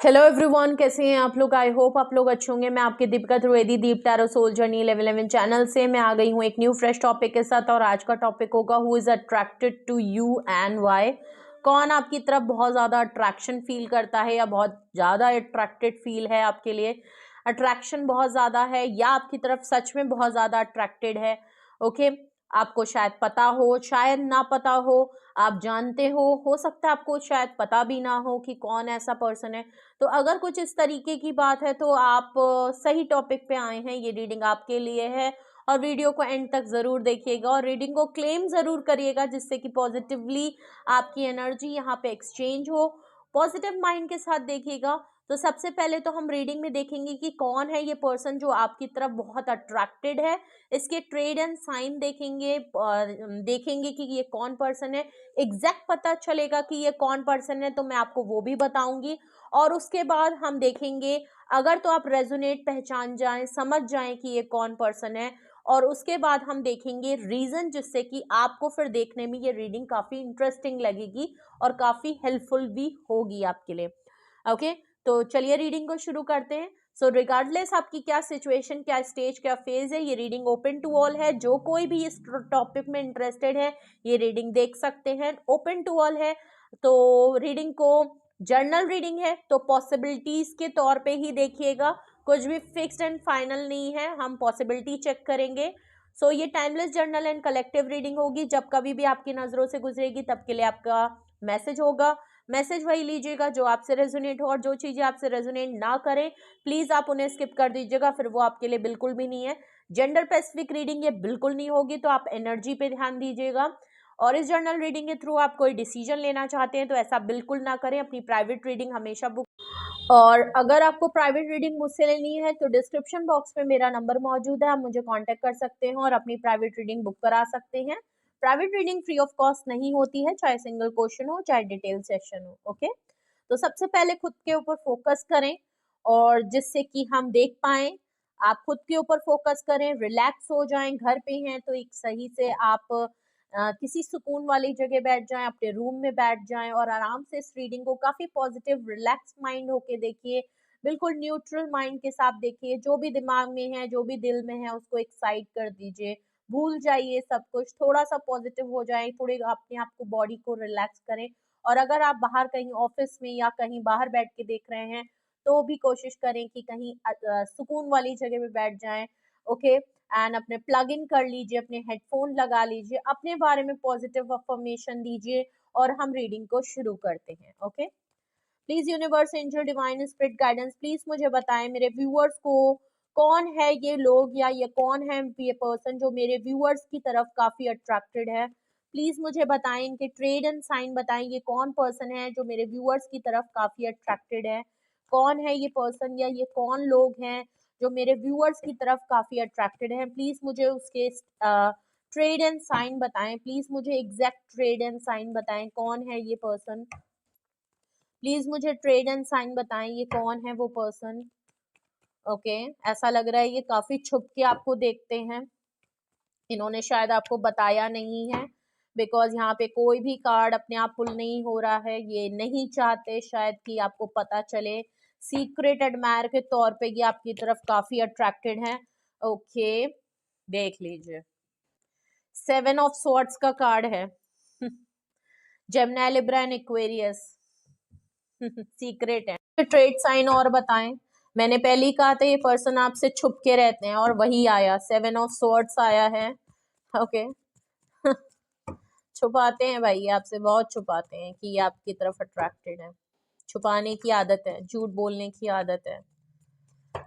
Hello everyone, कैसे हैं आप लोग। आई होप आप लोग अच्छे होंगे। मैं आपकी दीपिका त्रिवेदी, दीप टैरो सोल जर्नी 11 चैनल से मैं आ गई हूँ एक न्यू फ्रेश टॉपिक के साथ। और आज का टॉपिक होगा who is attracted to you and why. कौन आपकी तरफ बहुत ज़्यादा अट्रैक्शन फील करता है या बहुत ज़्यादा अट्रैक्टेड फील है, आपके लिए अट्रैक्शन बहुत ज़्यादा है या आपकी तरफ सच में बहुत ज़्यादा अट्रैक्टेड है। ओके, आपको शायद पता हो, शायद ना पता हो, आप जानते हो सकता है आपको शायद पता भी ना हो कि कौन ऐसा पर्सन है। तो अगर कुछ इस तरीके की बात है तो आप सही टॉपिक पे आए हैं। ये रीडिंग आपके लिए है और वीडियो को एंड तक ज़रूर देखिएगा और रीडिंग को क्लेम ज़रूर करिएगा, जिससे कि पॉजिटिवली आपकी एनर्जी यहाँ पे एक्सचेंज हो। पॉजिटिव माइंड के साथ देखिएगा। तो सबसे पहले तो हम रीडिंग में देखेंगे कि कौन है ये पर्सन जो आपकी तरफ बहुत अट्रैक्टेड है। इसके ट्रेड एंड साइन देखेंगे और देखेंगे कि ये कौन पर्सन है। एग्जैक्ट पता चलेगा कि ये कौन पर्सन है तो मैं आपको वो भी बताऊंगी। और उसके बाद हम देखेंगे, अगर तो आप रेजोनेट पहचान जाएं, समझ जाएं कि ये कौन पर्सन है। और उसके बाद हम देखेंगे रीजन, जिससे कि आपको फिर देखने में ये रीडिंग काफी इंटरेस्टिंग लगेगी और काफी हेल्पफुल भी होगी आपके लिए। ओके, तो चलिए रीडिंग को शुरू करते हैं। सो रिगार्डलेस आपकी क्या सिचुएशन, क्या स्टेज, क्या फेज है, ये रीडिंग ओपन टू ऑल है। जो कोई भी इस टॉपिक में इंटरेस्टेड है ये रीडिंग देख सकते हैं, ओपन टू ऑल है। तो रीडिंग को जर्नल रीडिंग है तो पॉसिबिलिटीज के तौर पे ही देखिएगा, कुछ भी फिक्स्ड एंड फाइनल नहीं है, हम पॉसिबिलिटी चेक करेंगे। सो ये timeless journal and collective reading होगी। जब कभी भी आपकी नजरों से गुजरेगी तब के लिए आपका मैसेज होगा। मैसेज वही लीजिएगा जो आपसे रेजोनेट हो, और जो चीजें आपसे रेजोनेट ना करें प्लीज आप उन्हें स्किप कर दीजिएगा, फिर वो आपके लिए बिल्कुल भी नहीं है। जेंडर स्पेसिफिक रीडिंग ये बिल्कुल नहीं होगी, तो आप एनर्जी पे ध्यान दीजिएगा। और इस जर्नल रीडिंग के थ्रू आप कोई डिसीजन लेना चाहते हैं तो ऐसा बिल्कुल ना करें, अपनी प्राइवेट रीडिंग हमेशा बुक। और अगर आपको प्राइवेट रीडिंग मुझसे लेनी है तो डिस्क्रिप्शन बॉक्स में मेरा नंबर मौजूद है, आप मुझे कांटेक्ट कर सकते हैं और अपनी प्राइवेट रीडिंग बुक करा सकते हैं। Private reading free of cost नहीं होती है, चाहे सिंगल क्वेश्चन हो चाहे डिटेल सेशन हो। ओके, तो सबसे पहले खुद के ऊपर फोकस करें और जिससे कि हम देख पाए। आप खुद के ऊपर फोकस करें, रिलैक्स हो जाएं। घर पे हैं तो एक सही से आप किसी सुकून वाली जगह बैठ जाएं, अपने रूम में बैठ जाएं और आराम से इस रीडिंग को काफी पॉजिटिव रिलैक्स माइंड होके देखिए। बिल्कुल न्यूट्रल माइंड के साथ देखिए। जो भी दिमाग में है, जो भी दिल में है, उसको एक साइड कर दीजिए। भूल जाइए सब कुछ, थोड़ा सा पॉजिटिव हो जाए, थोड़े अपने आप को, बॉडी को रिलैक्स करें। और अगर आप बाहर कहीं ऑफिस में या कहीं बाहर बैठ के देख रहे हैं तो भी कोशिश करें कि कहीं सुकून वाली जगह पे बैठ जाएं। ओके, एंड अपने प्लग इन कर लीजिए, अपने हेडफोन लगा लीजिए, अपने बारे में पॉजिटिव अफर्मेशन दीजिए और हम रीडिंग को शुरू करते हैं। Okay, please universe, angel, divine spirit guidance, please मुझे बताएं मेरे व्यूअर्स को कौन है ये लोग या ये कौन है ये पर्सन जो मेरे व्यूअर्स की तरफ काफी अट्रैक्टेड है। प्लीज मुझे बताएं, इनके ट्रेड एंड साइन बताएं, ये कौन पर्सन है जो मेरे व्यूअर्स की तरफ काफी अट्रैक्टेड है। कौन है ये पर्सन या ये कौन लोग हैं जो मेरे व्यूअर्स की तरफ काफी अट्रैक्टेड हैं। प्लीज मुझे उसके ट्रेड एंड साइन बताएं, प्लीज मुझे एग्जैक्ट ट्रेड एंड साइन बताएं, कौन है ये पर्सन। प्लीज मुझे ट्रेड एंड साइन बताएं, ये कौन है वो पर्सन। ओके, ऐसा लग रहा है ये काफी छुप के आपको देखते हैं, इन्होंने शायद आपको बताया नहीं है, बिकॉज यहाँ पे कोई भी कार्ड अपने आप पुल नहीं हो रहा है। ये नहीं चाहते शायद कि आपको पता चले। सीक्रेट एडमायर के तौर पे ये आपकी तरफ काफी अट्रैक्टेड है। ओके, देख लीजिए, 7 ऑफ स्वॉर्ड्स का कार्ड है। Gemini, Libra and Aquarius. Secret है। ट्रेड साइन और बताएं। मैंने पहले ही कहा था ये पर्सन आपसे छुप के रहते हैं और वही आया, 7 ऑफ स्वॉर्ड्स आया है। ओके, छुपाते हैं भाई, आपसे बहुत छुपाते हैं कि ये आपकी तरफ अट्रैक्टेड है। छुपाने की आदत है, झूठ बोलने की आदत है।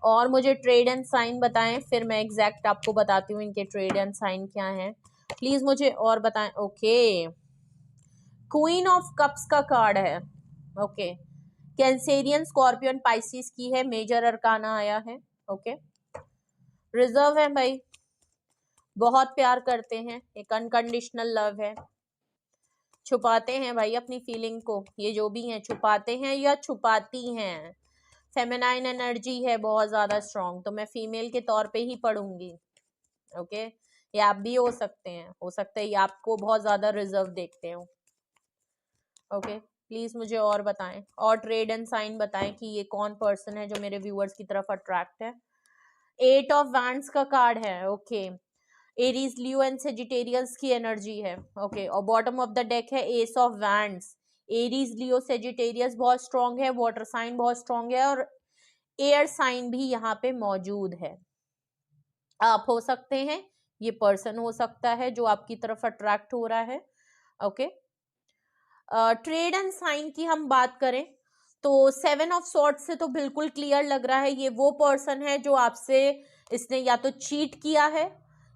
और मुझे ट्रेड एंड साइन बताएं, फिर मैं एग्जैक्ट आपको बताती हूँ इनके ट्रेड एंड साइन क्या है। प्लीज मुझे और बताएं। ओके, क्वीन ऑफ कप्स का कार्ड है। ओके, कैंसेरियन, स्कॉर्पियन, पाइसिस की है, मेजर अरकाना आया है। ओके, रिजर्व है भाई, बहुत प्यार करते हैं, एक अनकंडीशनल लव है। छुपाते हैं भाई अपनी फीलिंग को, ये जो भी हैं छुपाते हैं या छुपाती हैं। फेमिनाइन एनर्जी है बहुत ज्यादा स्ट्रॉन्ग, तो मैं फीमेल के तौर पे ही पढ़ूंगी। ओके, ये आप भी हो सकते हैं, हो सकता है ये आपको बहुत ज्यादा रिजर्व देखते हो। ओके, प्लीज मुझे और बताएं, और ट्रेड एंड साइन बताएं कि ये कौन पर्सन है जो मेरे व्यूअर्स की तरफ अट्रैक्ट है। 8 ऑफ वैंड्स का कार्ड है, okay. Aries, Leo and Sagittarius की एनर्जी है, ओके। और बॉटम ऑफ द डेक है S of wands. Aries, Leo, Sagittarius बहुत स्ट्रांग है, वाटर साइन बहुत स्ट्रांग है, और एयर साइन भी यहाँ पे मौजूद है। आप हो सकते हैं, ये पर्सन हो सकता है जो आपकी तरफ अट्रैक्ट हो रहा है, ओके। ट्रेड एंड साइन की हम बात करें तो 7 ऑफ सॉर्ड्स से तो बिल्कुल क्लियर लग रहा है ये वो पर्सन है जो आपसे, इसने या तो चीट किया है,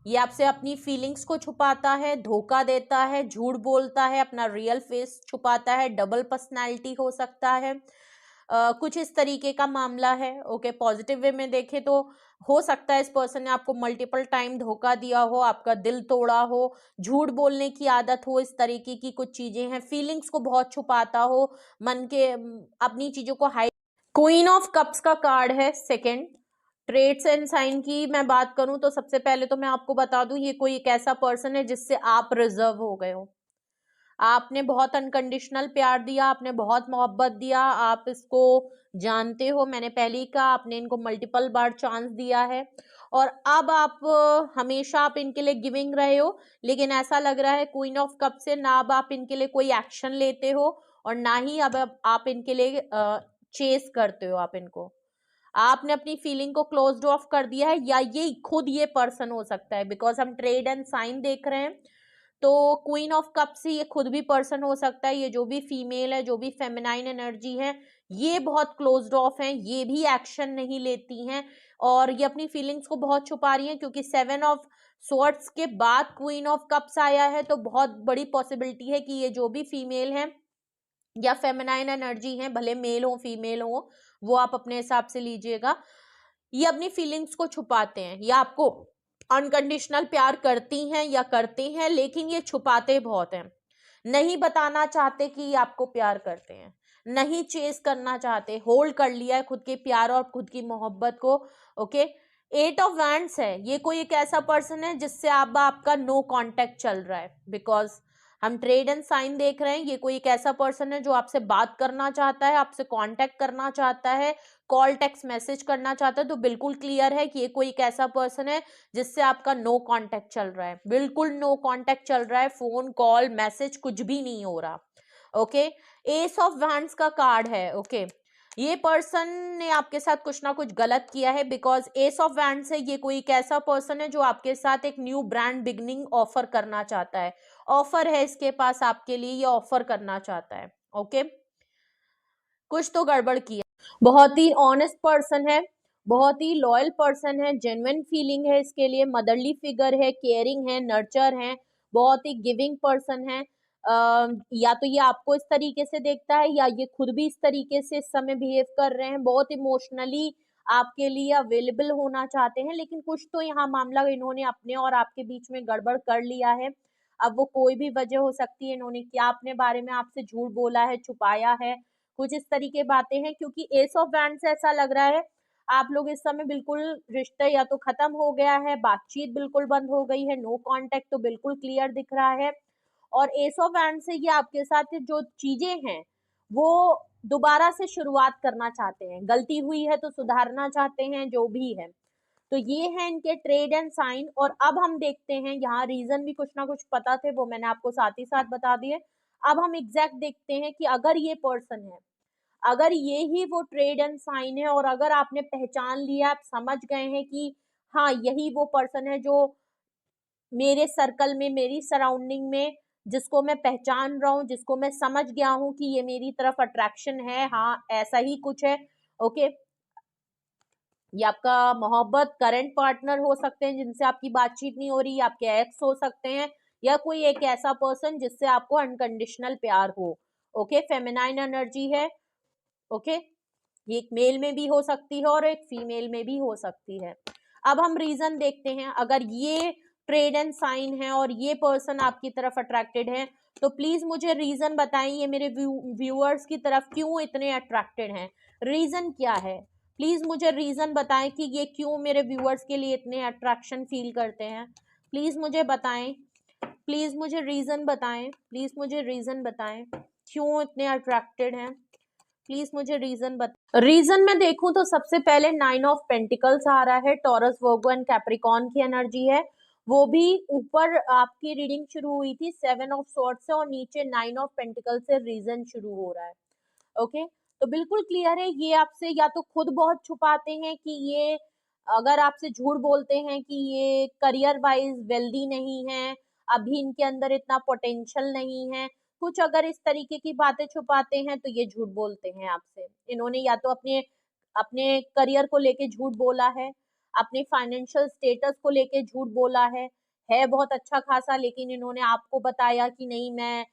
ये आपसे अपनी फीलिंग्स को छुपाता है, धोखा देता है, झूठ बोलता है, अपना रियल फेस छुपाता है, डबल पर्सनालिटी हो सकता है। कुछ इस तरीके का मामला है, ओके। पॉजिटिव वे में देखें तो हो सकता है इस पर्सन ने आपको मल्टीपल टाइम धोखा दिया हो, आपका दिल तोड़ा हो, झूठ बोलने की आदत हो, इस तरीके की कुछ चीजें हैं, फीलिंग्स को बहुत छुपाता हो, मन के अपनी चीजों को हाइड। क्वीन ऑफ कप्स का कार्ड है सेकंड। ट्रेड्स एंड साइन की मैं बात करूं तो सबसे पहले तो मैं आपको बता दूं ये कोई एक ऐसा पर्सन है जिससे आप रिजर्व हो गए हो। आपने बहुत अनकंडीशनल प्यार दिया, आपने बहुत मोहब्बत दिया, आप इसको जानते हो, मैंने पहले ही कहा, आपने इनको मल्टीपल बार चांस दिया है, और अब आप हमेशा आप इनके लिए गिविंग रहे हो, लेकिन ऐसा लग रहा है क्वीन ऑफ कप से ना अब आप इनके लिए कोई एक्शन लेते हो और ना ही अब आप इनके लिए चेस करते हो। आप इनको, आपने अपनी फीलिंग को क्लोज्ड ऑफ कर दिया है, या ये खुद ये पर्सन हो सकता है, बिकॉज हम ट्रेड एंड साइन देख रहे हैं तो क्वीन ऑफ कप से ये खुद भी पर्सन हो सकता है। ये जो भी फीमेल है, जो भी फेमिनाइन एनर्जी है, ये बहुत क्लोज्ड ऑफ हैं, ये भी एक्शन नहीं लेती हैं और ये अपनी फीलिंग्स को बहुत छुपा रही हैं, क्योंकि 7 ऑफ स्वॉर्ड्स के बाद क्वीन ऑफ कप्स आया है, तो बहुत बड़ी पॉसिबिलिटी है कि ये जो भी फीमेल है या फेमिनाइन एनर्जी है, भले मेल हो फीमेल हो, वो आप अपने हिसाब से लीजिएगा, ये अपनी फीलिंग्स को छुपाते हैं, या आपको अनकंडीशनल प्यार करती हैं या करते हैं, लेकिन ये छुपाते बहुत हैं, नहीं बताना चाहते कि ये आपको प्यार करते हैं, नहीं चेस करना चाहते, होल्ड कर लिया है खुद के प्यार और खुद की मोहब्बत को, ओके। 8 ऑफ वैंड्स है, ये कोई एक ऐसा पर्सन है जिससे आपका नो कांटेक्ट चल रहा है, बिकॉज हम ट्रेड एंड साइन देख रहे हैं, ये कोई एक ऐसा पर्सन है जो आपसे बात करना चाहता है, आपसे कांटेक्ट करना चाहता है, कॉल टेक्स्ट मैसेज करना चाहता है, तो बिल्कुल क्लियर है कि ये कोई एक ऐसा पर्सन है जिससे आपका नो कांटेक्ट चल रहा है, बिल्कुल नो कांटेक्ट चल रहा है, फोन कॉल मैसेज कुछ भी नहीं हो रहा, ओके। एस ऑफ वैंड्स का कार्ड है, ओके। ये पर्सन ने आपके साथ कुछ ना कुछ गलत किया है, बिकॉज एस ऑफ वैंड्स है, ये कोई एक ऐसा पर्सन है जो आपके साथ एक न्यू ब्रांड बिगनिंग ऑफर करना चाहता है, ऑफर है इसके पास आपके लिए, ये ऑफर करना चाहता है, ओके। कुछ तो गड़बड़ किया, बहुत ही ऑनेस्ट पर्सन है, बहुत ही लॉयल पर्सन है, जेन्युइन फीलिंग है इसके लिए, मदरली फिगर है, केयरिंग है, नर्चर है, बहुत ही गिविंग पर्सन है। या तो ये आपको इस तरीके से देखता है या ये खुद भी इस तरीके से इस समय बिहेव कर रहे हैं, बहुत इमोशनली आपके लिए अवेलेबल होना चाहते हैं, लेकिन कुछ तो यहाँ मामला इन्होंने अपने और आपके बीच में गड़बड़ कर लिया है। अब वो कोई भी वजह हो सकती है, इन्होंने क्या अपने बारे में आपसे झूठ बोला है, छुपाया है, कुछ इस तरीके बातें हैं, क्योंकि एस ऑफ वैंड्स ऐसा लग रहा है आप लोग इस समय बिल्कुल रिश्ते या तो खत्म हो गया है, बातचीत बिल्कुल बंद हो गई है, नो कांटेक्ट तो बिल्कुल क्लियर दिख रहा है, और एस ऑफ वैंड्स से ये आपके साथ जो चीजें हैं वो दोबारा से शुरुआत करना चाहते हैं, गलती हुई है तो सुधारना चाहते हैं, जो भी है। तो ये है इनके ट्रेड एंड साइन। और अब हम देखते हैं, यहाँ रीजन भी कुछ ना कुछ पता थे, वो मैंने आपको साथ ही साथ बता दिए। अब हम एग्जैक्ट देखते हैं कि अगर ये पर्सन है, अगर ये ही वो ट्रेड एंड साइन है, और अगर आपने पहचान लिया, आप समझ गए हैं कि हाँ यही वो पर्सन है जो मेरे सर्कल में, मेरी सराउंडिंग में, जिसको मैं पहचान रहा हूँ, जिसको मैं समझ गया हूँ कि ये मेरी तरफ अट्रैक्शन है, हाँ ऐसा ही कुछ है, ओके। ये आपका मोहब्बत करंट पार्टनर हो सकते हैं जिनसे आपकी बातचीत नहीं हो रही, आपके एक्स हो सकते हैं, या कोई एक ऐसा पर्सन जिससे आपको अनकंडीशनल प्यार हो, ओके। फेमिनाइन एनर्जी है, ओके। ये एक मेल में भी हो सकती है और एक फीमेल में भी हो सकती है। अब हम रीजन देखते हैं, अगर ये ट्रेड एंड साइन है और ये पर्सन आपकी तरफ अट्रैक्टेड है, तो प्लीज मुझे रीजन बताएं, ये मेरे व्यूअर्स की तरफ क्यों इतने अट्रैक्टेड हैं, रीजन क्या है, प्लीज मुझे रीजन बताएं कि ये क्यों मेरे व्यूअर्स के लिए इतने अट्रैक्शन फील करते हैं, प्लीज मुझे बताएं, प्लीज मुझे रीजन बताएं, प्लीज मुझे रीजन बताएं, क्यों इतने अट्रैक्टेड हैं, प्लीज मुझे रीजन बता। रीजन मैं देखूं तो सबसे पहले 9 ऑफ पेंटिकल्स आ रहा है, टॉरस, वर्गो एंड कैप्रिकॉर्न की एनर्जी है, वो भी ऊपर आपकी रीडिंग शुरू हुई थी 7 ऑफ स्वॉर्ड्स से और नीचे 9 ऑफ पेंटिकल्स से रीजन शुरू हो रहा है। ओके, तो बिल्कुल क्लियर है, ये आपसे या तो खुद बहुत छुपाते हैं कि ये अगर आपसे झूठ बोलते हैं कि ये करियर वाइज वेल्दी नहीं है, अभी इनके अंदर इतना पोटेंशियल नहीं है, कुछ अगर इस तरीके की बातें छुपाते हैं तो ये झूठ बोलते हैं आपसे। इन्होंने या तो अपने अपने करियर को लेके झूठ बोला है, अपने फाइनेंशियल स्टेटस को लेके झूठ बोला है बहुत अच्छा खासा, लेकिन इन्होंने आपको बताया कि नहीं मैं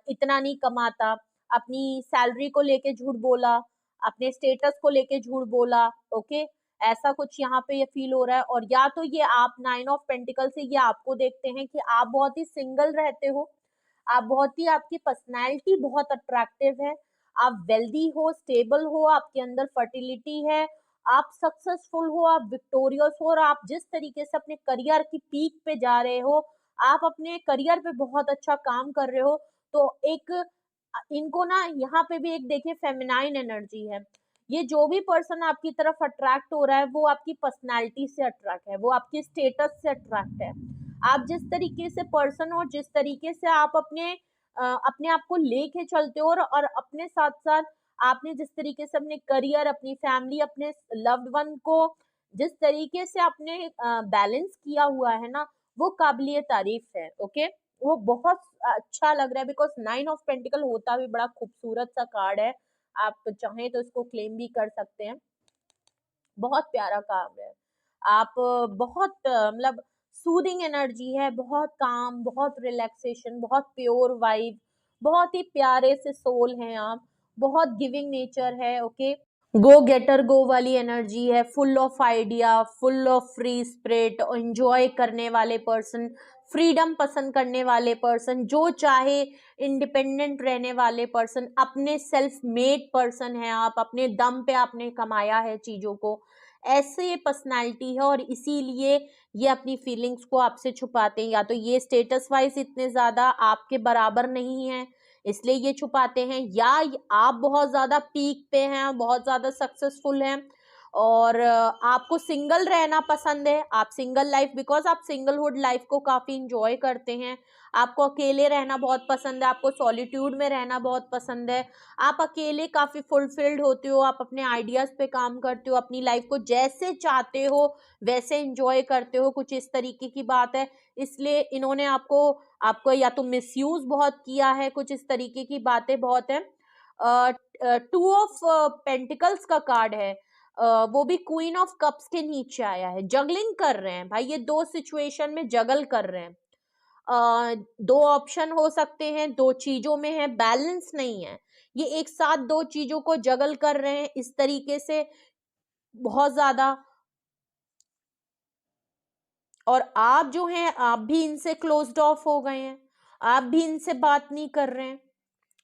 इतना नहीं कमाता, अपनी सैलरी को लेके झूठ बोला, अपने स्टेटस को लेके झूठ बोला। ओके, ऐसा कुछ यहाँ पे ये फील हो रहा है। और या तो ये आप 9 ऑफ पेंटिकल से ये आपको देखते हैं कि आप बहुत ही सिंगल रहते हो, आप बहुत ही, आपकी पर्सनैलिटी बहुत अट्रैक्टिव है, आप वेल्दी हो, स्टेबल हो, आपके अंदर फर्टिलिटी है, आप सक्सेसफुल हो, आप विक्टोरियस हो, और आप जिस तरीके से अपने करियर की पीक पे जा रहे हो, आप अपने करियर पे बहुत अच्छा काम कर रहे हो। तो एक इनको ना यहाँ पे भी एक देखिए फेमिनाइन एनर्जी है, ये जो भी पर्सन आपकी तरफ अट्रैक्ट हो रहा है वो आपकी पर्सनालिटी से अट्रैक्ट है, वो आपकी स्टेटस से अट्रैक्ट है। आप जिस तरीके से पर्सन और जिस तरीके से आप अपने आप को लेके चलते हो, और अपने साथ साथ आपने जिस तरीके से अपने करियर, अपनी फैमिली, अपने लव्ड वन को जिस तरीके से आपने बैलेंस किया हुआ है ना, वो काबिलियत तारीफ है। ओके, वो बहुत अच्छा लग रहा है, बिकॉज 9 ऑफ पेंटिकल होता भी बड़ा खूबसूरत सा कार्ड है, आप चाहें तो इसको क्लेम भी कर सकते हैं, बहुत प्यारा कार्ड है। आप बहुत मतलब सूदिंग एनर्जी है, बहुत काम, बहुत रिलैक्सेशन, बहुत प्योर वाइब, बहुत ही प्यारे से सोल हैं आप, बहुत गिविंग नेचर है। ओके, गो गेटर गो वाली एनर्जी है, full of idea, full of free spirit, enjoy करने वाले पर्सन, फ्रीडम पसंद करने वाले पर्सन, जो चाहे इंडिपेंडेंट रहने वाले पर्सन, अपने सेल्फ मेड पर्सन है आप, अपने दम पे आपने कमाया है चीजों को, ऐसे पर्सनालिटी है, और इसीलिए ये अपनी फीलिंग्स को आपसे छुपाते हैं। या तो ये स्टेटस वाइज इतने ज्यादा आपके बराबर नहीं है इसलिए ये छुपाते हैं, या आप बहुत ज्यादा पीक पे हैं, बहुत ज्यादा सक्सेसफुल हैं, और आपको सिंगल रहना पसंद है, आप सिंगल लाइफ, बिकॉज आप सिंगलहुड लाइफ को काफी इंजॉय करते हैं, आपको अकेले रहना बहुत पसंद है, आपको सॉलिट्यूड में रहना बहुत पसंद है, आप अकेले काफी फुलफिल्ड होते हो, आप अपने आइडियाज पे काम करते हो, अपनी लाइफ को जैसे चाहते हो वैसे इंजॉय करते हो, कुछ इस तरीके की बात है। इसलिए इन्होंने आपको आपको या तो मिसयूज बहुत किया है, कुछ इस तरीके की बातें बहुत है। 2 ऑफ पेंटिकल्स का कार्ड है, वो भी क्वीन ऑफ कप्स के नीचे आया है, जगलिंग कर रहे हैं भाई, ये दो सिचुएशन में जगल कर रहे हैं। दो ऑप्शन हो सकते हैं, दो चीजों में है, बैलेंस नहीं है, ये एक साथ दो चीजों को जगल कर रहे हैं इस तरीके से बहुत ज्यादा। और आप जो हैं आप भी इनसे क्लोज्ड ऑफ हो गए हैं, आप भी इनसे बात नहीं कर रहे हैं,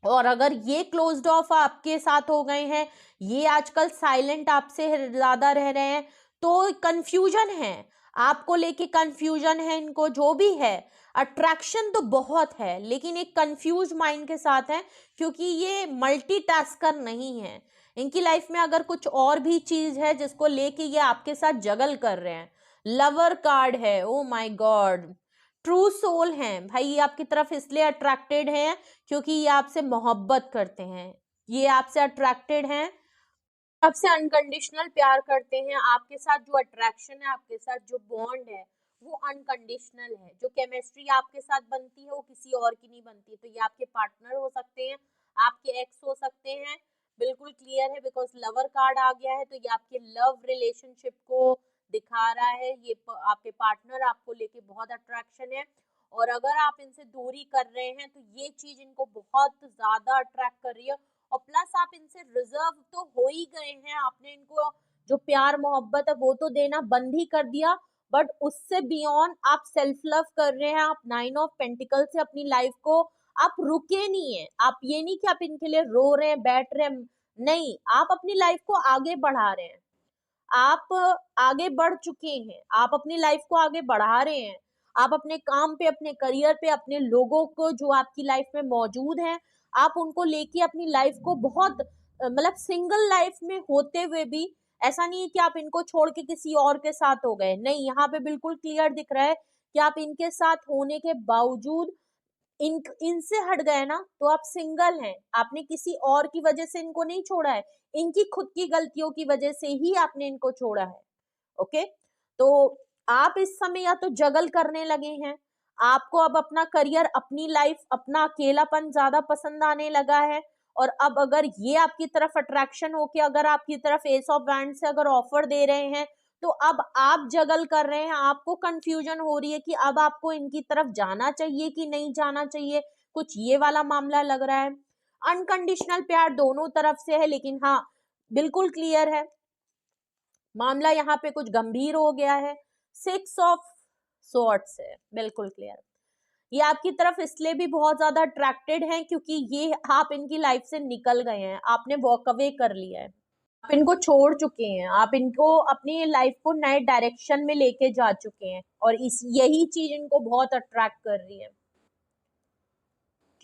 और अगर ये क्लोज्ड ऑफ आपके साथ हो गए हैं, ये आजकल साइलेंट आपसे ज्यादा रह रहे हैं, तो कंफ्यूजन है, आपको लेके कंफ्यूजन है, इनको जो भी है, अट्रैक्शन तो बहुत है लेकिन एक कंफ्यूज माइंड के साथ है, क्योंकि ये मल्टीटास्कर नहीं है, इनकी लाइफ में अगर कुछ और भी चीज है जिसको लेके ये आपके साथ जगल कर रहे हैं। लवर कार्ड है, oh my God, true soul हैं भाई, ये आपकी तरफ इसलिए अट्रैक्टेड हैं क्योंकि ये आपसे मोहब्बत करते हैं, ये आपसे अट्रैक्टेड हैं, आपसे अनकंडीशनल प्यार करते हैं, आपके साथ जो अट्रैक्शन है, आपके साथ जो बॉन्ड है वो अनकंडीशनल है, जो केमिस्ट्री आपके साथ बनती है वो किसी और की नहीं बनती। तो ये आपके पार्टनर हो सकते हैं, आपके एक्स हो सकते हैं, बिल्कुल क्लियर है, बिकॉज लवर कार्ड आ गया है, तो ये आपके लव रिलेशनशिप को दिखा रहा है, ये आपके पार्टनर आपको लेके बहुत अट्रैक्शन है, और अगर आप इनसे दूरी कर रहे हैं तो ये चीज इनको बहुत ज्यादा अट्रैक्ट कर रही है, और प्लस आप इनसे रिजर्व तो हो ही गए हैं, आपने इनको जो प्यार मोहब्बत है वो तो देना बंद ही कर दिया, बट उससे बियॉन्ड आप सेल्फ लव कर रहे हैं, आप 9 ऑफ पेंटिकल से अपनी लाइफ को आप रुके नहीं है, आप ये नहीं कि आप इनके लिए रो रहे हैं, बैठ रहे हैं, नहीं, आप अपनी लाइफ को आगे बढ़ा रहे हैं, आप आगे बढ़ चुके हैं, आप अपनी लाइफ को आगे बढ़ा रहे हैं, आप अपने काम पे, अपने करियर पे, अपने लोगों को जो आपकी लाइफ में मौजूद हैं, आप उनको लेके अपनी लाइफ को बहुत मतलब सिंगल लाइफ में होते हुए भी ऐसा नहीं है कि आप इनको छोड़ के किसी और के साथ हो गए, नहीं, यहाँ पे बिल्कुल क्लियर दिख रहा है कि आप इनके साथ होने के बावजूद इनसे हट गए ना, तो आप सिंगल हैं, आपने किसी और की वजह से इनको नहीं छोड़ा है, इनकी खुद की गलतियों की वजह से ही आपने इनको छोड़ा है। ओके, तो आप इस समय या तो जगल करने लगे हैं, आपको अब अपना करियर, अपनी लाइफ, अपना अकेलापन ज्यादा पसंद आने लगा है, और अब अगर ये आपकी तरफ अट्रैक्शन होके अगर आपकी तरफ एस ऑफ वैंड से अगर ऑफर दे रहे हैं, तो अब आप जगल कर रहे हैं, आपको कंफ्यूजन हो रही है कि अब आपको इनकी तरफ जाना चाहिए कि नहीं जाना चाहिए, कुछ ये वाला मामला लग रहा है। अनकंडीशनल प्यार दोनों तरफ से है, लेकिन हाँ बिल्कुल क्लियर है, मामला यहाँ पे कुछ गंभीर हो गया है। 6 ऑफ सॉर्ड्स है, बिल्कुल क्लियर। ये आपकी तरफ इसलिए भी बहुत ज्यादा अट्रैक्टेड हैं क्योंकि ये आप इनकी लाइफ से निकल गए हैं, आपने वॉक अवे कर लिया है, आप इनको छोड़ चुके हैं, आप इनको अपनी लाइफ को नए डायरेक्शन में लेके जा चुके हैं, और इस यही चीज इनको बहुत अट्रैक्ट कर रही है,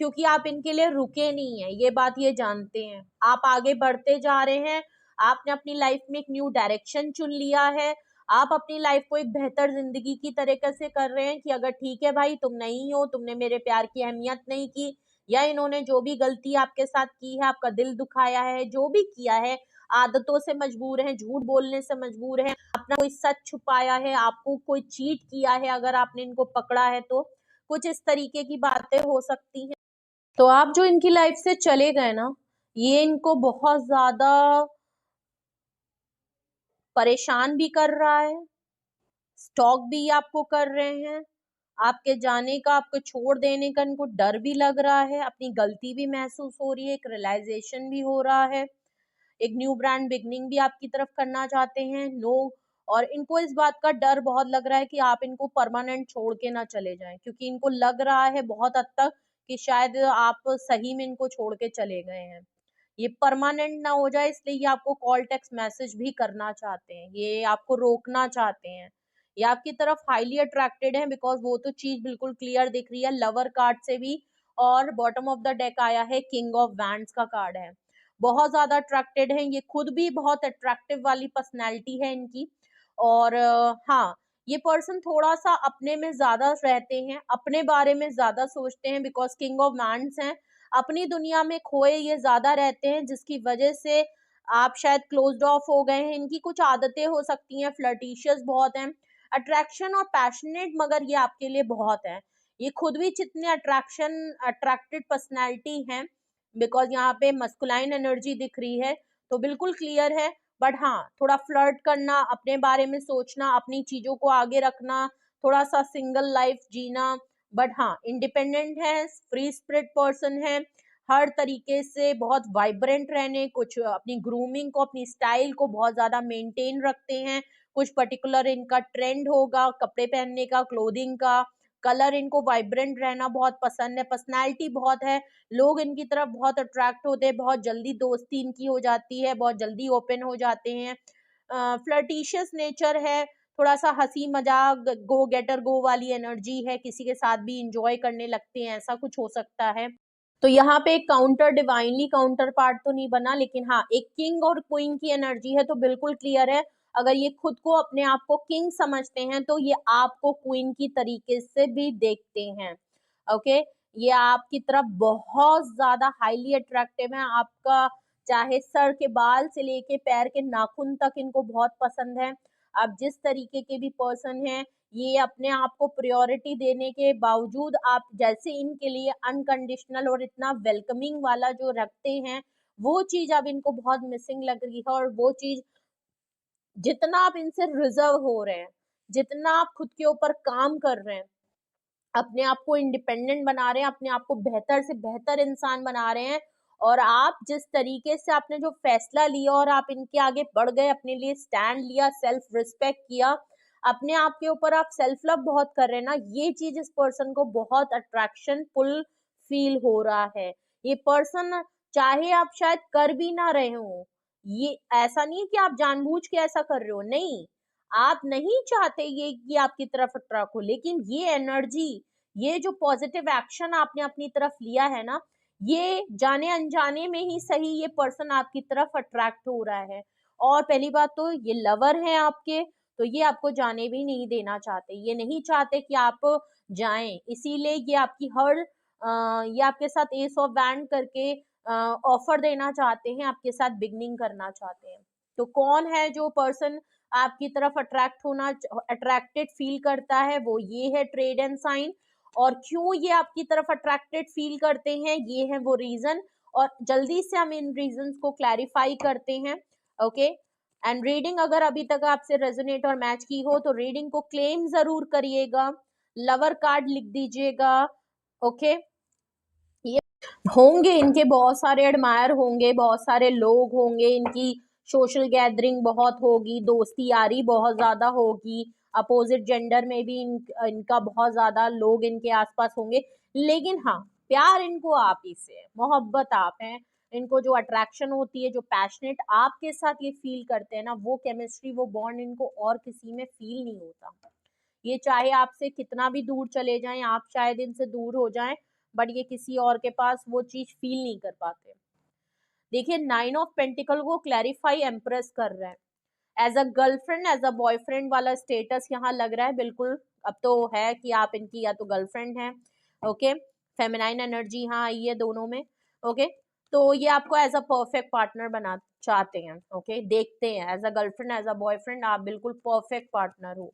क्योंकि आप इनके लिए रुके नहीं है, ये बात ये जानते हैं, आप आगे बढ़ते जा रहे हैं, आपने अपनी लाइफ में एक न्यू डायरेक्शन चुन लिया है, आप अपनी लाइफ को एक बेहतर जिंदगी की तरीके से कर रहे हैं कि अगर ठीक है भाई तुम नहीं हो, तुमने मेरे प्यार की अहमियत नहीं की, या इन्होंने जो भी गलती आपके साथ की है, आपका दिल दुखाया है, जो भी किया है, आदतों से मजबूर हैं, झूठ बोलने से मजबूर हैं, अपना कोई सच छुपाया है, आपको कोई चीट किया है, अगर आपने इनको पकड़ा है तो कुछ इस तरीके की बातें हो सकती हैं। तो आप जो इनकी लाइफ से चले गए ना, ये इनको बहुत ज्यादा परेशान भी कर रहा है, स्टॉक भी आपको कर रहे हैं, आपके जाने का, आपको छोड़ देने का इनको डर भी लग रहा है, अपनी गलती भी महसूस हो रही है, एक रियलाइजेशन भी हो रहा है, एक न्यू ब्रांड बिगनिंग भी आपकी तरफ करना चाहते हैं, नो, और इनको इस बात का डर बहुत लग रहा है कि आप इनको परमानेंट छोड़ के ना चले जाएं, क्योंकि इनको लग रहा है बहुत हद तक कि शायद आप सही में इनको छोड़ के चले गए हैं, ये परमानेंट ना हो जाए, इसलिए ये आपको कॉल टेक्स्ट मैसेज भी करना चाहते हैं, ये आपको रोकना चाहते हैं, ये आपकी तरफ हाईली अट्रैक्टेड है, बिकॉज वो तो चीज बिल्कुल क्लियर दिख रही है लवर कार्ड से भी, और बॉटम ऑफ द डेक आया है किंग ऑफ वैंड्स का कार्ड है, बहुत ज्यादा अट्रैक्टेड है, ये खुद भी बहुत अट्रैक्टिव वाली पर्सनैलिटी है इनकी, और हाँ, ये पर्सन थोड़ा सा अपने में ज्यादा रहते हैं, अपने बारे में ज्यादा सोचते हैं, बिकॉज किंग ऑफ वैंड्स हैं, अपनी दुनिया में खोए ये ज्यादा रहते हैं, जिसकी वजह से आप शायद क्लोज्ड ऑफ हो गए हैं, इनकी कुछ आदतें हो सकती हैं, फ्लर्टिशियस बहुत हैं, अट्रैक्शन और पैशनेट, मगर ये आपके लिए बहुत है, ये खुद भी जितने अट्रैक्टेड पर्सनैलिटी हैं, बिकॉज यहाँ पे मस्कुलाइन एनर्जी दिख रही है, तो बिल्कुल क्लियर है, बट हाँ थोड़ा फ्लर्ट करना, अपने बारे में सोचना, अपनी चीजों को आगे रखना, थोड़ा सा सिंगल लाइफ जीना, बट हाँ इंडिपेंडेंट है, फ्री स्पिरिट पर्सन है, हर तरीके से बहुत वाइब्रेंट रहने, कुछ अपनी ग्रूमिंग को, अपनी स्टाइल को बहुत ज्यादा मेंटेन रखते हैं, कुछ पर्टिकुलर इनका ट्रेंड होगा कपड़े पहनने का, क्लोथिंग का, कलर इनको वाइब्रेंट रहना बहुत पसंद है, पर्सनैलिटी बहुत है, लोग इनकी तरफ बहुत अट्रैक्ट होते हैं, बहुत जल्दी दोस्ती इनकी हो जाती है, बहुत जल्दी ओपन हो जाते हैं, फ्लर्टिशियस नेचर है, थोड़ा सा हंसी मजाक, गो गेटर गो वाली एनर्जी है, किसी के साथ भी इंजॉय करने लगते हैं, ऐसा कुछ हो सकता है। तो यहाँ पे एक काउंटर डिवाइनली काउंटर पार्ट तो नहीं बना, लेकिन हाँ एक किंग और क्वीन की एनर्जी है, तो बिल्कुल क्लियर है, अगर ये खुद को अपने आप को किंग समझते हैं तो ये आपको क्वीन की तरीके से भी देखते हैं। ओके, ये आपकी तरफ बहुत ज्यादा हाईली अट्रैक्टिव है, आपका चाहे सर के बाल से लेके पैर के नाखून तक इनको बहुत पसंद है, आप जिस तरीके के भी पर्सन हैं, ये अपने आप को प्रायोरिटी देने के बावजूद आप जैसे इनके लिए अनकंडीशनल और इतना वेलकमिंग वाला जो रखते हैं, वो चीज अब इनको बहुत मिसिंग लग रही है, और वो चीज जितना आप इनसे रिजर्व हो रहे हैं, जितना आप खुद के ऊपर काम कर रहे हैं, अपने आप को इंडिपेंडेंट बना रहे हैं, अपने आप को बेहतर से बेहतर इंसान बना रहे हैं, और आप जिस तरीके से आपने जो फैसला लिया और आप इनके आगे बढ़ गए, अपने लिए स्टैंड लिया, सेल्फ रिस्पेक्ट किया, अपने आप के ऊपर आप सेल्फ लव बहुत कर रहे हैं ना, ये चीज इस पर्सन को बहुत अट्रैक्शन फुल फील हो रहा है। ये पर्सन चाहे आप शायद कर भी ना रहे हो, ये ऐसा नहीं है कि आप जानबूझ के ऐसा कर रहे हो, नहीं, आप नहीं चाहते ये कि आपकी तरफ अट्रैक्ट हो, लेकिन ये एनर्जी, ये जो पॉजिटिव एक्शन आपने अपनी तरफ लिया है ना, ये जाने अनजाने में ही सही ये पर्सन आपकी तरफ अट्रैक्ट हो रहा है। और पहली बात तो ये लवर हैं आपके, तो ये आपको जाने भी नहीं देना चाहते, ये नहीं चाहते कि आप जाएं, इसीलिए ये आपकी हर ये आपके साथ एस ऑफ बैंड करके ऑफर देना चाहते हैं, आपके साथ बिगनिंग करना चाहते हैं। तो कौन है जो पर्सन आपकी तरफ अट्रैक्टेड फील करता है, वो ये है ट्रेड एंड साइन। और क्यों ये आपकी तरफ अट्रैक्टेड फील करते हैं, ये है वो रीजन। और जल्दी से हम इन रीजंस को क्लैरिफाई करते हैं। ओके, एंड रीडिंग अगर अभी तक आपसे रेजोनेट और मैच की हो तो रीडिंग को क्लेम जरूर करिएगा, लवर कार्ड लिख दीजिएगा। ओके, ये होंगे इनके बहुत सारे एडमायर होंगे, बहुत सारे लोग होंगे, इनकी सोशल गैदरिंग बहुत होगी, दोस्ती यारी बहुत ज्यादा होगी, अपोजिट जेंडर में भी इनका बहुत ज्यादा लोग इनके आसपास होंगे। लेकिन हाँ, प्यार इनको आप ही से है, मोहब्बत आप हैं, इनको जो अट्रैक्शन होती है, जो पैशनेट आपके साथ ये फील करते हैं ना, वो केमिस्ट्री, वो बॉन्ड इनको और किसी में फील नहीं होता। ये चाहे आपसे कितना भी दूर चले जाएं, आप शायद इनसे दूर हो जाएं, बट ये किसी और के पास वो चीज फील नहीं कर पाते। देखिए, 9 ऑफ पेंटिकल को क्लैरिफाई एम्प्रेस कर रहा है, as a girlfriend as a boyfriend वाला स्टेटस यहाँ लग रहा है बिल्कुल। अब तो है कि आप इनकी या तो गर्लफ्रेंड हैं। ओके, फेमिनाइन एनर्जी यहाँ आई है दोनों में। ओके, तो ये आपको एज अ परफेक्ट पार्टनर बना चाहते हैं। ओके, देखते हैं as a girlfriend as a boyfriend आप बिल्कुल परफेक्ट पार्टनर हो,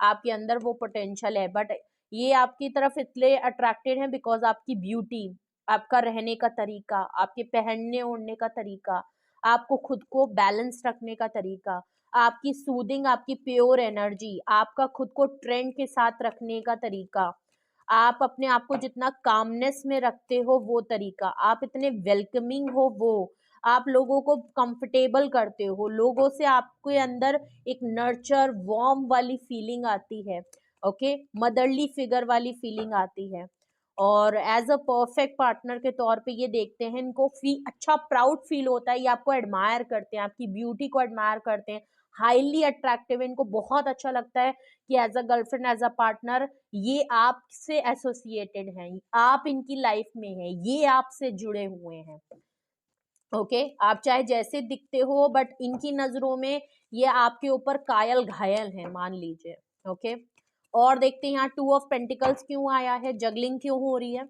आपके अंदर वो पोटेंशियल है। बट ये आपकी तरफ इसलिए अट्रैक्टेड है बिकॉज आपकी ब्यूटी, आपका रहने का तरीका, आपके पहनने ओढ़ने का तरीका, आपको खुद को बैलेंस रखने का तरीका, आपकी सूदिंग, आपकी प्योर एनर्जी, आपका खुद को ट्रेंड के साथ रखने का तरीका, आप अपने आप को जितना कामनेस में रखते हो वो तरीका, आप इतने वेलकमिंग हो, वो आप लोगों को कंफर्टेबल करते हो, लोगों से आपके अंदर एक नर्चर वार्म वाली फीलिंग आती है। ओके, मदरली फिगर वाली फीलिंग आती है। और एज अ परफेक्ट पार्टनर के तौर पे ये देखते हैं, इनको अच्छा प्राउड फील होता है, ये आपको एडमायर करते हैं, आपकी ब्यूटी को एडमायर करते हैं, हाईली अट्रैक्टिव, इनको बहुत अच्छा लगता है कि as a girlfriend as a partner ये आपसे एसोसिएटेड हैं, आप इनकी लाइफ में हैं, ये आपसे जुड़े हुए हैं। ओके, आप चाहे जैसे दिखते हो बट इनकी नजरों में ये आपके ऊपर कायल घायल हैं, मान लीजिए। ओके, और देखते हैं यहाँ 2 ऑफ पेंटिकल्स क्यों आया है, जगलिंग क्यों हो रही है।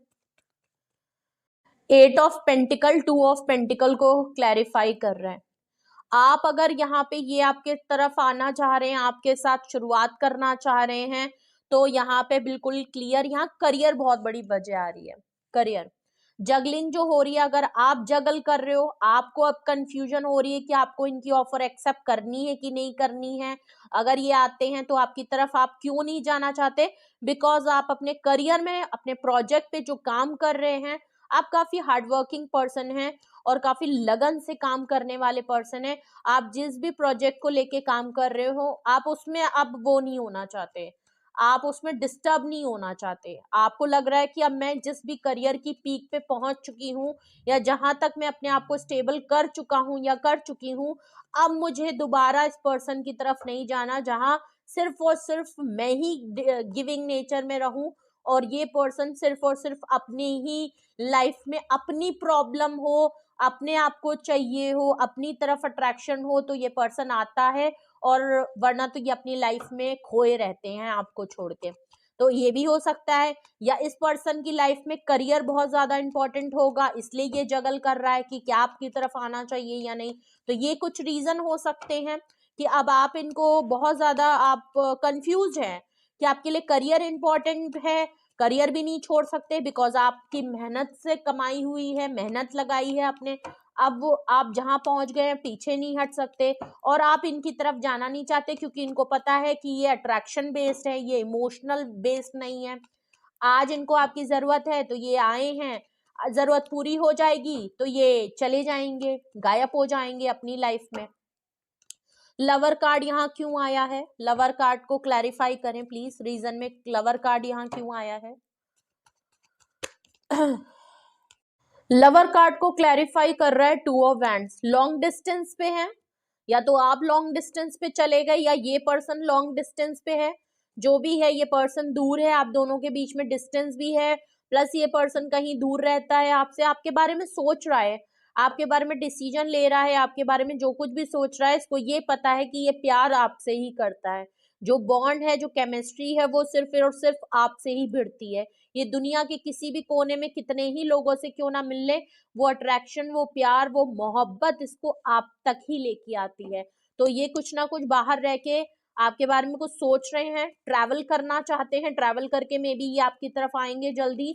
8 ऑफ पेंटिकल 2 ऑफ पेंटिकल को क्लैरिफाई कर रहे हैं। आप अगर यहाँ पे ये आपके तरफ आना चाह रहे हैं, आपके साथ शुरुआत करना चाह रहे हैं, तो यहाँ पे बिल्कुल क्लियर, यहाँ करियर बहुत बड़ी वजह आ रही है। करियर जगलिंग जो हो रही है, अगर आप जगल कर रहे हो, आपको अब कंफ्यूजन हो रही है कि आपको इनकी ऑफर एक्सेप्ट करनी है कि नहीं करनी है, अगर ये आते हैं तो आपकी तरफ आप क्यों नहीं जाना चाहते, बिकॉज आप अपने करियर में, अपने प्रोजेक्ट पे जो काम कर रहे हैं, आप काफी हार्डवर्किंग पर्सन हैं और काफी लगन से काम करने वाले पर्सन है। आप जिस भी प्रोजेक्ट को लेके काम कर रहे हो, आप उसमें अब वो नहीं होना चाहते, आप उसमें डिस्टर्ब नहीं होना चाहते। आपको लग रहा है कि अब मैं जिस भी करियर की पीक पे पहुंच चुकी हूँ, या जहां तक मैं अपने आप को स्टेबल कर चुका हूँ या कर चुकी हूँ, अब मुझे दोबारा इस पर्सन की तरफ नहीं जाना जहां सिर्फ और सिर्फ मैं ही गिविंग नेचर में रहूं, और ये पर्सन सिर्फ और सिर्फ अपनी ही लाइफ में अपनी प्रॉब्लम हो, अपने आप को चाहिए हो, अपनी तरफ अट्रैक्शन हो, तो ये पर्सन आता है, और वरना तो ये अपनी लाइफ में खोए रहते हैं आपको छोड़ के। तो ये भी हो सकता है, या इस पर्सन की लाइफ में करियर बहुत ज्यादा इंपॉर्टेंट होगा, इसलिए ये जगल कर रहा है कि क्या आपकी तरफ आना चाहिए या नहीं। तो ये कुछ रीजन हो सकते हैं कि अब आप इनको बहुत ज्यादा आप कंफ्यूज हैं कि आपके लिए करियर इंपॉर्टेंट है, करियर भी नहीं छोड़ सकते बिकॉज आपकी मेहनत से कमाई हुई है, मेहनत लगाई है आपने, अब वो आप जहां पहुंच गए हैं पीछे नहीं हट सकते, और आप इनकी तरफ जाना नहीं चाहते क्योंकि इनको पता है कि ये अट्रैक्शन बेस्ड है, ये इमोशनल बेस्ड नहीं है। आज इनको आपकी जरूरत है तो ये आए हैं, जरूरत पूरी हो जाएगी तो ये चले जाएंगे, गायब हो जाएंगे अपनी लाइफ में। लवर कार्ड यहाँ क्यों आया है, लवर कार्ड को क्लैरिफाई करें प्लीज, रीजन में लवर कार्ड यहाँ क्यों आया है। लवर कार्ड को क्लैरिफाई कर रहा है 2 ऑफ वैंड्स, लॉन्ग डिस्टेंस पे है, या तो आप लॉन्ग डिस्टेंस पे चले गए या ये पर्सन लॉन्ग डिस्टेंस पे है, जो भी है ये पर्सन दूर है, आप दोनों के बीच में डिस्टेंस भी है, प्लस ये पर्सन कहीं दूर रहता है आपसे, आपके बारे में सोच रहा है, आपके बारे में डिसीजन ले रहा है, आपके बारे में जो कुछ भी सोच रहा है, इसको ये पता है कि ये प्यार आपसे ही करता है। जो बॉन्ड है, जो केमिस्ट्री है, वो सिर्फ और सिर्फ आपसे ही भिड़ती है। ये दुनिया के किसी भी कोने में कितने ही लोगों से क्यों ना मिल ले, वो अट्रैक्शन, वो प्यार, वो मोहब्बत इसको आप तक ही लेके आती है। तो ये कुछ ना कुछ बाहर रह के आपके बारे में कुछ सोच रहे हैं, ट्रैवल करना चाहते हैं, ट्रैवल करके मे बी ये आपकी तरफ आएंगे जल्दी।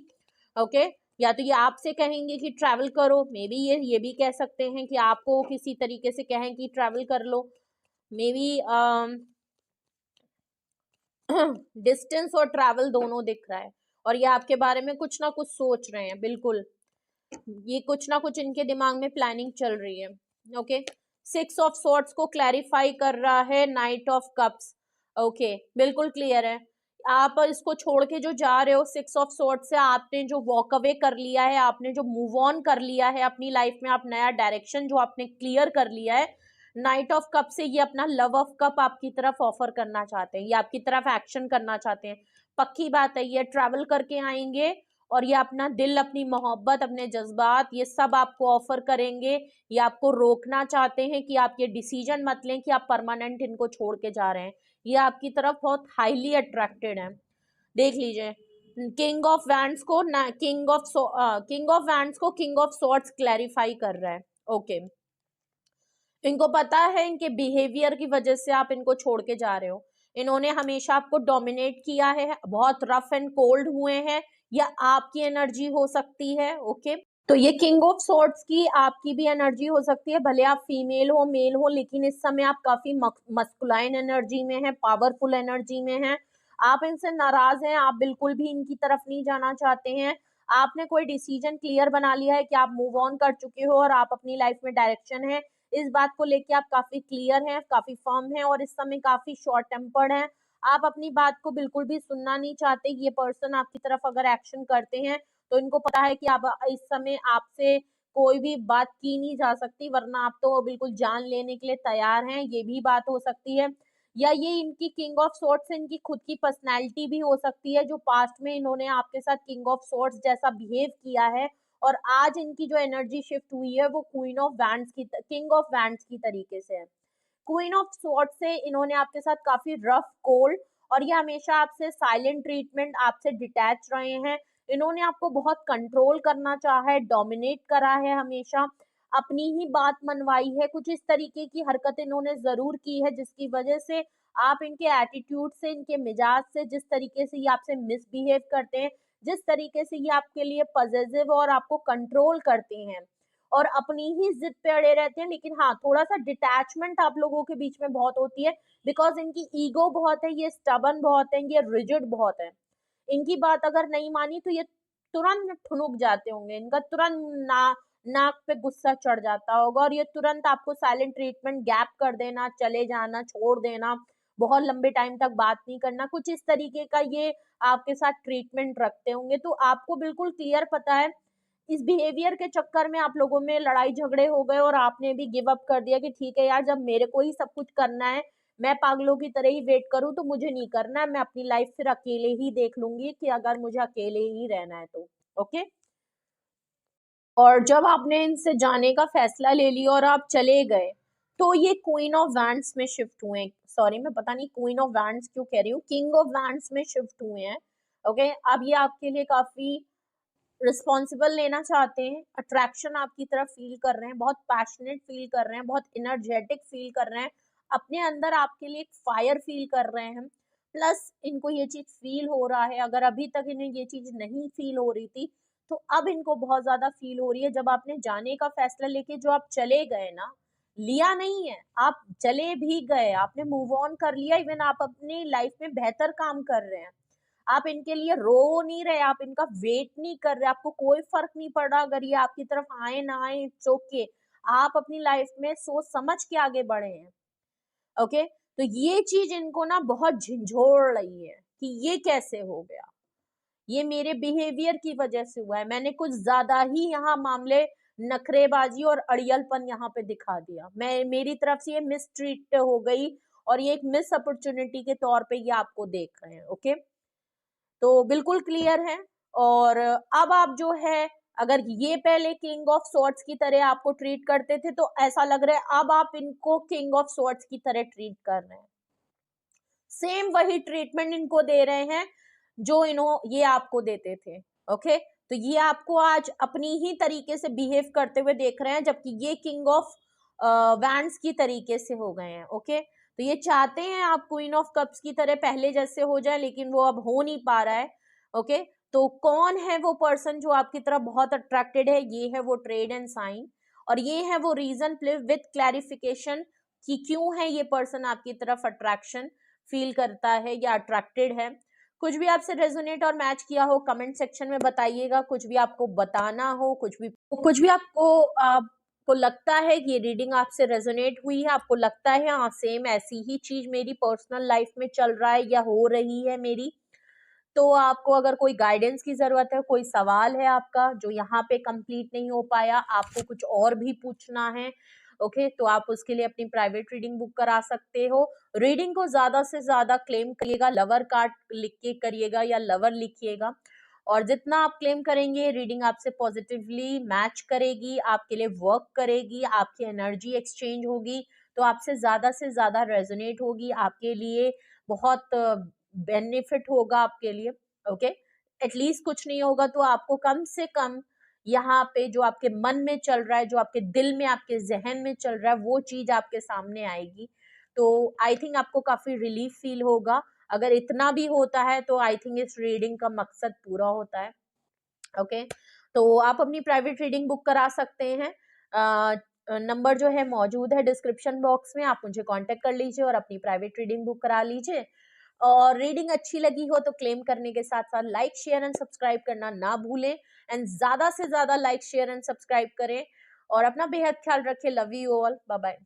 ओके, या तो ये आपसे कहेंगे कि ट्रैवल करो, मे बी ये भी कह सकते हैं कि आपको किसी तरीके से कहें कि ट्रैवल कर लो। मे बी डिस्टेंस और ट्रैवल दोनों दिख रहा है, और ये आपके बारे में कुछ ना कुछ सोच रहे हैं। बिल्कुल, ये कुछ ना कुछ इनके दिमाग में प्लानिंग चल रही है। ओके, 6 ऑफ सॉर्ड्स को क्लैरिफाई कर रहा है नाइट ऑफ कप्स। ओके, बिल्कुल क्लियर है। आप इसको छोड़ के जो जा रहे हो 6 ऑफ सॉर्ड्स से, आपने जो वॉक अवे कर लिया है, आपने जो मूव ऑन कर लिया है अपनी लाइफ में, आप नया डायरेक्शन जो आपने क्लियर कर लिया है, नाइट ऑफ कप से ये अपना लव ऑफ कप आपकी तरफ ऑफर करना चाहते हैं, ये आपकी तरफ एक्शन करना चाहते हैं। पक्की बात है, ये ट्रैवल करके आएंगे और ये अपना दिल, अपनी मोहब्बत, अपने जज्बात, ये सब आपको ऑफर करेंगे। ये आपको रोकना चाहते हैं कि आप ये डिसीजन मत लें कि आप परमानेंट इनको छोड़ के जा रहे हैं। ये आपकी तरफ बहुत हाईली अट्रैक्टेड है। देख लीजिए, किंग ऑफ वैंड्स को किंग ऑफ वैंड्स को किंग ऑफ सॉर्ड्स क्लैरिफाई कर रहा है। ओके, इनको पता है इनके बिहेवियर की वजह से आप इनको छोड़ के जा रहे हो। इन्होंने हमेशा आपको डोमिनेट किया है, बहुत रफ एंड कोल्ड हुए हैं, या आपकी एनर्जी हो सकती है। ओके, तो ये किंग ऑफ सॉर्ड्स की आपकी भी एनर्जी हो सकती है, भले आप फीमेल हो मेल हो, लेकिन इस समय आप काफी मस्कुलाइन एनर्जी में है, पावरफुल एनर्जी में है। आप इनसे नाराज हैं, आप बिल्कुल भी इनकी तरफ नहीं जाना चाहते हैं। आपने कोई डिसीजन क्लियर बना लिया है कि आप मूव ऑन कर चुके हो और आप अपनी लाइफ में डायरेक्शन है, इस बात को लेके आप काफी क्लियर हैं, काफी फर्म हैं, और इस समय काफी शॉर्ट टेम्पर्ड हैं। आप अपनी बात को बिल्कुल भी सुनना नहीं चाहते। ये पर्सन आपकी तरफ अगर एक्शन करते हैं तो इनको पता है कि आप इस समय आपसे कोई भी बात की नहीं जा सकती, वरना आप तो बिल्कुल जान लेने के लिए तैयार हैं, ये भी बात हो सकती है। या ये इनकी किंग ऑफ सॉर्ड्स से इनकी खुद की पर्सनैलिटी भी हो सकती है, जो पास्ट में इन्होंने आपके साथ किंग ऑफ सॉर्ड्स जैसा बिहेव किया है, और आज इनकी जो एनर्जी शिफ्ट हुई है वो क्वीन ऑफ वैंड्स की, किंग ऑफ वैंड्स की तरीके से है। क्वीन ऑफ सॉर्ड्स से इन्होंने आपके साथ काफी रफ कोल्ड, और ये हमेशा आपसे साइलेंट ट्रीटमेंट, आपसे डिटैच रहे हैं। इन्होंने आपको बहुत कंट्रोल करना चाहा है, डोमिनेट करा है, हमेशा अपनी ही बात मनवाई है। कुछ इस तरीके की हरकत इन्होंने जरूर की है, जिसकी वजह से आप इनके एटीट्यूड से, इनके मिजाज से, जिस तरीके से ये आपसे मिसबिहेव करते हैं, जिस तरीके से ये आपके लिए पॉजिटिव और आपको कंट्रोल करते हैं और अपनी ही जिद पे अड़े रहते हैं, लेकिन हाँ, थोड़ा सा डिटैचमेंट आप लोगों के बीच में बहुत होती है, बिकॉज इनकी ईगो बहुत है, ये स्टबन बहुत है, ये रिजिड बहुत है। इनकी बात अगर नहीं मानी तो ये तुरंत ठुनुक जाते होंगे, इनका तुरंत नाक पे गुस्सा चढ़ जाता होगा, और ये तुरंत आपको साइलेंट ट्रीटमेंट, गैप कर देना, चले जाना, छोड़ देना, बहुत लंबे टाइम तक बात नहीं करना, कुछ इस तरीके का ये आपके साथ ट्रीटमेंट रखते होंगे। तो आपको बिल्कुल क्लियर पता है, इस बिहेवियर के चक्कर में आप लोगों में लड़ाई झगड़े हो गए और आपने भी गिव अप कर दिया कि ठीक है यार, जब मेरे को ही सब कुछ करना है, मैं पागलों की तरह ही वेट करूं, तो मुझे नहीं करना है, मैं अपनी लाइफ फिर अकेले ही देख लूंगी, कि अगर मुझे अकेले ही रहना है तो। ओके, और जब आपने इनसे जाने का फैसला ले लिया और आप चले गए, तो ये क्वीन ऑफ वैंड्स में शिफ्ट हुए, सॉरी मैं पता नहीं क्वीन ऑफ वैंड्स क्यों कह रही हूँ, किंग ऑफ वैंड्स में शिफ्ट हुए हैं। ओके, अब ये आपके लिए काफी रिस्पॉन्सिबल लेना चाहते हैं, अट्रैक्शन आपकी तरफ फील कर रहे हैं, बहुत पैशनेट फील कर रहे हैं, बहुत एनर्जेटिक फील कर रहे हैं, अपने अंदर आपके लिए एक फायर फील कर रहे हैं। प्लस इनको ये चीज फील हो रहा है, अगर अभी तक इन्हें ये चीज नहीं फील हो रही थी, तो अब इनको बहुत ज्यादा फील हो रही है। जब आपने जाने का फैसला लेके जो आप चले गए ना, लिया नहीं है, आप चले भी गए, आपने मूव ऑन कर लिया, इवन आप अपनी लाइफ में बेहतर काम कर रहे हैं, आप इनके लिए रो नहीं रहे, आप इनका वेट नहीं कर रहे, आपको कोई फर्क नहीं पड़ रहा अगर ये आपकी तरफ आए ना आए, इट्स ओके, आप अपनी लाइफ में सोच समझ के आगे बढ़े हैं। ओके, तो ये चीज इनको ना बहुत झंझोड़ रही है कि ये कैसे हो गया, ये मेरे बिहेवियर की वजह से हुआ है, मैंने कुछ ज्यादा ही यहाँ मामले नखरेबाजी और अड़ियलपन यहाँ पे दिखा दिया, मैं मेरी तरफ से ये मिसट्रीट हो गई, और ये एक मिस अपॉर्चुनिटी के तौर पे ये आपको देख रहे हैं। ओके, तो बिल्कुल क्लियर है। और अब आप जो है, अगर ये पहले किंग ऑफ स्वॉर्ड्स की तरह आपको ट्रीट करते थे तो ऐसा लग रहा है अब आप इनको किंग ऑफ स्वॉर्ड्स की तरह ट्रीट कर रहे हैं। सेम वही ट्रीटमेंट इनको दे रहे हैं जो ये आपको देते थे। ओके, तो ये आपको आज अपनी ही तरीके से बिहेव करते हुए देख रहे हैं, जबकि ये किंग ऑफ वैंड्स की तरीके से हो गए हैं। ओके, तो ये चाहते हैं आप क्वीन ऑफ कप्स की तरह पहले जैसे हो जाए, लेकिन वो अब हो नहीं पा रहा है। ओके, तो कौन है वो पर्सन जो आपकी तरफ बहुत अट्रैक्टेड है? ये है वो ट्रेड एंड साइन, और ये है वो रीजन विथ क्लैरिफिकेशन कि क्यों है ये पर्सन आपकी तरफ अट्रैक्शन फील करता है या अट्रैक्टेड है। कुछ भी आपसे रेजोनेट और मैच किया हो कमेंट सेक्शन में बताइएगा। कुछ भी आपको बताना हो, कुछ भी आपको लगता है कि ये रीडिंग आपसे रेजोनेट हुई है, आपको लगता है हाँ सेम ऐसी ही चीज मेरी पर्सनल लाइफ में चल रहा है या हो रही है मेरी, तो आपको अगर कोई गाइडेंस की जरूरत है, कोई सवाल है आपका जो यहाँ पे कंप्लीट नहीं हो पाया, आपको कुछ और भी पूछना है, ओके, तो आप उसके लिए अपनी प्राइवेट रीडिंग बुक करा सकते हो। रीडिंग को ज्यादा से ज्यादा क्लेम करिएगा, लवर कार्ड लिख के करिएगा या लवर लिखिएगा, और जितना आप क्लेम करेंगे रीडिंग आपसे पॉजिटिवली मैच करेगी, आपके लिए वर्क करेगी, आपकी एनर्जी एक्सचेंज होगी, तो आपसे से ज्यादा रेजोनेट होगी, आपके लिए बहुत बेनिफिट होगा आपके लिए। ओके, एटलीस्ट कुछ नहीं होगा तो आपको कम से कम यहाँ पे जो आपके मन में चल रहा है, जो आपके दिल में, आपके जहन में चल रहा है, वो चीज आपके सामने आएगी। तो आई थिंक आपको काफी रिलीफ फील होगा। अगर इतना भी होता है तो आई थिंक इस रीडिंग का मकसद पूरा होता है। ओके, तो आप अपनी प्राइवेट रीडिंग बुक करा सकते हैं। नंबर जो है मौजूद है डिस्क्रिप्शन बॉक्स में, आप मुझे कांटेक्ट कर लीजिए और अपनी प्राइवेट रीडिंग बुक करा लीजिए। और रीडिंग अच्छी लगी हो तो क्लेम करने के साथ साथ लाइक शेयर एंड सब्सक्राइब करना ना भूलें, एंड ज्यादा से ज्यादा लाइक शेयर एंड सब्सक्राइब करें, और अपना बेहद ख्याल रखें। Love you all, bye bye.